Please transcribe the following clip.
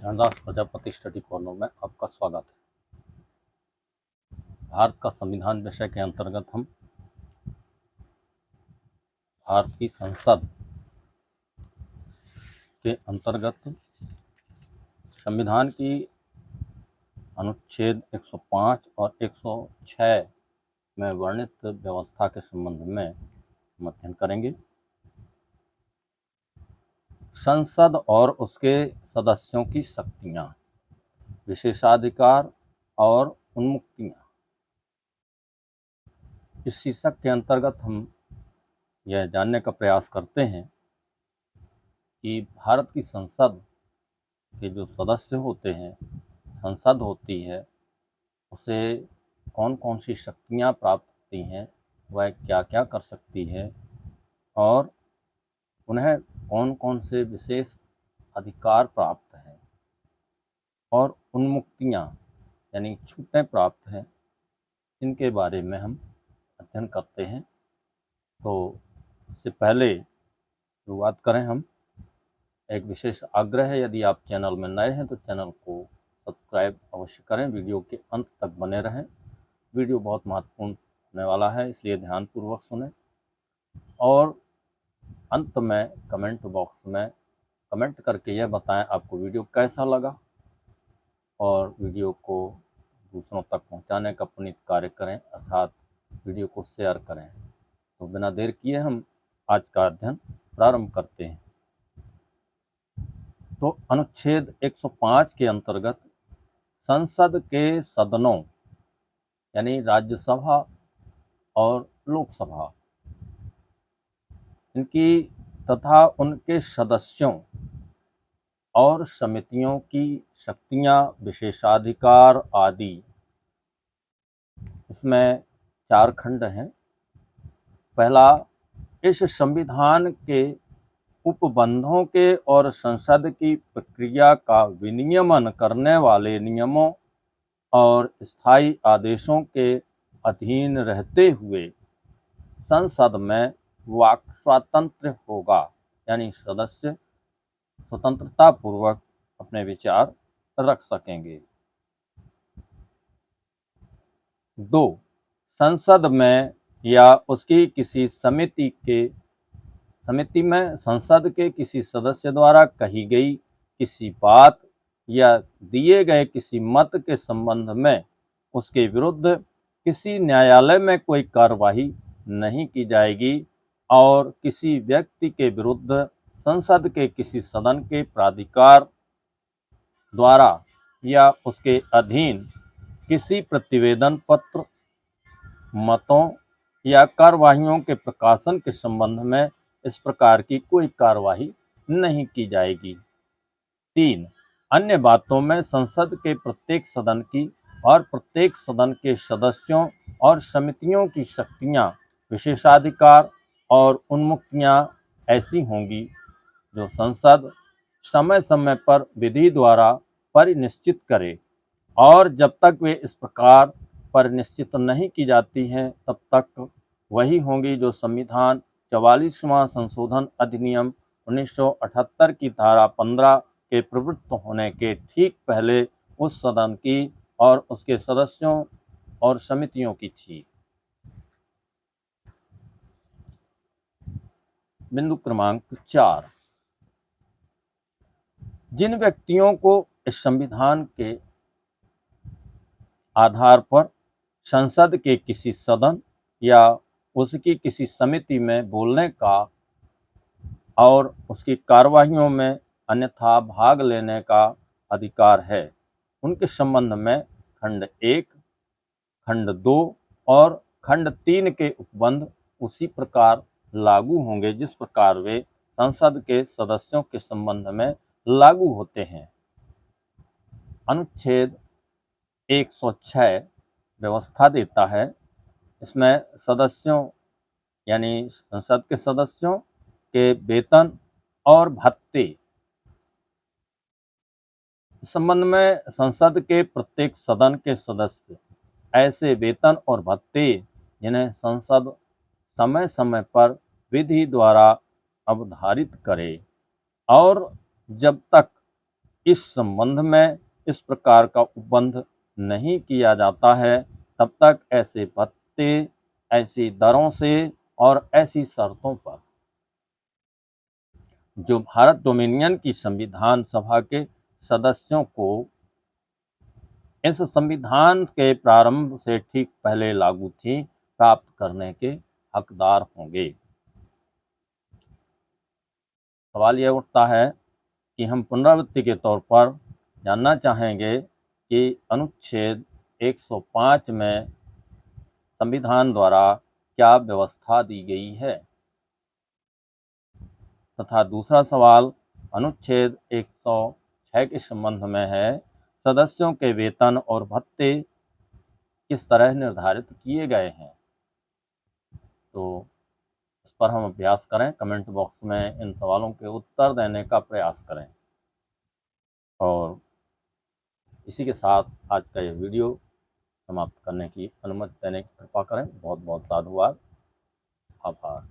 Dhanraj Prajapati study corner में आपका स्वागत है। भारत का संविधान विषय के अंतर्गत हम भारत की संसद के अंतर्गत संविधान की अनुच्छेद 105 और 106 में वर्णित व्यवस्था के संबंध में हम अध्ययन करेंगे। संसद और उसके सदस्यों की शक्तियां, विशेषाधिकार और उन्मुक्तियां। इस शीर्षक के अंतर्गत हम यह जानने का प्रयास करते हैं कि भारत की संसद के जो सदस्य होते हैं, संसद होती है, उसे कौन कौन सी शक्तियां प्राप्त होती हैं, वह क्या क्या कर सकती है और उन्हें कौन कौन से विशेष अधिकार प्राप्त हैं और उन्मुक्तियां यानी छूटें प्राप्त हैं, इनके बारे में हम अध्ययन करते हैं। तो इससे पहले शुरुआत करें हम एक विशेष आग्रह है, यदि आप चैनल में नए हैं तो चैनल को सब्सक्राइब अवश्य करें, वीडियो के अंत तक बने रहें। वीडियो बहुत महत्वपूर्ण होने वाला है, इसलिए ध्यानपूर्वक सुनें और अंत में कमेंट बॉक्स में कमेंट करके यह बताएं आपको वीडियो कैसा लगा और वीडियो को दूसरों तक पहुंचाने का पुनीत कार्य करें, अर्थात वीडियो को शेयर करें। तो बिना देर किए हम आज का अध्ययन प्रारंभ करते हैं। तो अनुच्छेद 105 के अंतर्गत संसद के सदनों यानी राज्यसभा और लोकसभा, इनकी तथा उनके सदस्यों और समितियों की शक्तियां, विशेषाधिकार आदि, इसमें 4 खंड हैं। पहला, इस संविधान के उपबंधों के और संसद की प्रक्रिया का विनियमन करने वाले नियमों और स्थायी आदेशों के अधीन रहते हुए संसद में वाक स्वातंत्र्य होगा, यानी सदस्य स्वतंत्रता पूर्वक अपने विचार रख सकेंगे। 2, संसद में या उसकी किसी समिति में संसद के किसी सदस्य द्वारा कही गई किसी बात या दिए गए किसी मत के संबंध में उसके विरुद्ध किसी न्यायालय में कोई कार्यवाही नहीं की जाएगी और किसी व्यक्ति के विरुद्ध संसद के किसी सदन के प्राधिकार द्वारा या उसके अधीन किसी प्रतिवेदन पत्र, मतों या कार्यवाहियों के प्रकाशन के संबंध में इस प्रकार की कोई कार्यवाही नहीं की जाएगी। 3, अन्य बातों में संसद के प्रत्येक सदन की और प्रत्येक सदन के सदस्यों और समितियों की शक्तियां, विशेषाधिकार और उन्मुक्तियां ऐसी होंगी जो संसद समय समय पर विधि द्वारा परिनिश्चित करे और जब तक वे इस प्रकार परिनिश्चित नहीं की जाती हैं तब तक वही होंगी जो संविधान 44वां संशोधन अधिनियम 1978 की धारा 15 के प्रवृत्त होने के ठीक पहले उस सदन की और उसके सदस्यों और समितियों की थी। बिंदु क्रमांक 4, जिन व्यक्तियों को इस संविधान के आधार पर संसद के किसी सदन या उसकी किसी समिति में बोलने का और उसकी कार्यवाहियों में अन्यथा भाग लेने का अधिकार है, उनके संबंध में खंड 1, खंड 2 और खंड 3 के उपबंध उसी प्रकार लागू होंगे जिस प्रकार वे संसद के सदस्यों के संबंध में लागू होते हैं। अनुच्छेद 106 व्यवस्था देता है, इसमें सदस्यों यानी संसद के सदस्यों के वेतन और भत्ते, इस संबंध में संसद के प्रत्येक सदन के सदस्य ऐसे वेतन और भत्ते जिन्हें संसद समय समय पर विधि द्वारा अवधारित करे और जब तक इस संबंध में इस प्रकार का उपबंध नहीं किया जाता है, तब तक ऐसे भत्ते ऐसी दरों से और ऐसी शर्तों पर जो भारत डोमिनियन की संविधान सभा के सदस्यों को इस संविधान के प्रारंभ से ठीक पहले लागू थी, प्राप्त करने के हकदार होंगे। सवाल यह उठता है कि हम पुनरावृत्ति के तौर पर जानना चाहेंगे कि अनुच्छेद 105 में संविधान द्वारा क्या व्यवस्था दी गई है, तथा दूसरा सवाल अनुच्छेद 106 के संबंध में है, सदस्यों के वेतन और भत्ते किस तरह निर्धारित किए गए हैं। तो इस पर हम अभ्यास करें, कमेंट बॉक्स में इन सवालों के उत्तर देने का प्रयास करें। और इसी के साथ आज का ये वीडियो समाप्त करने की अनुमति देने की कृपा करें। बहुत बहुत साधुवाद, आभार।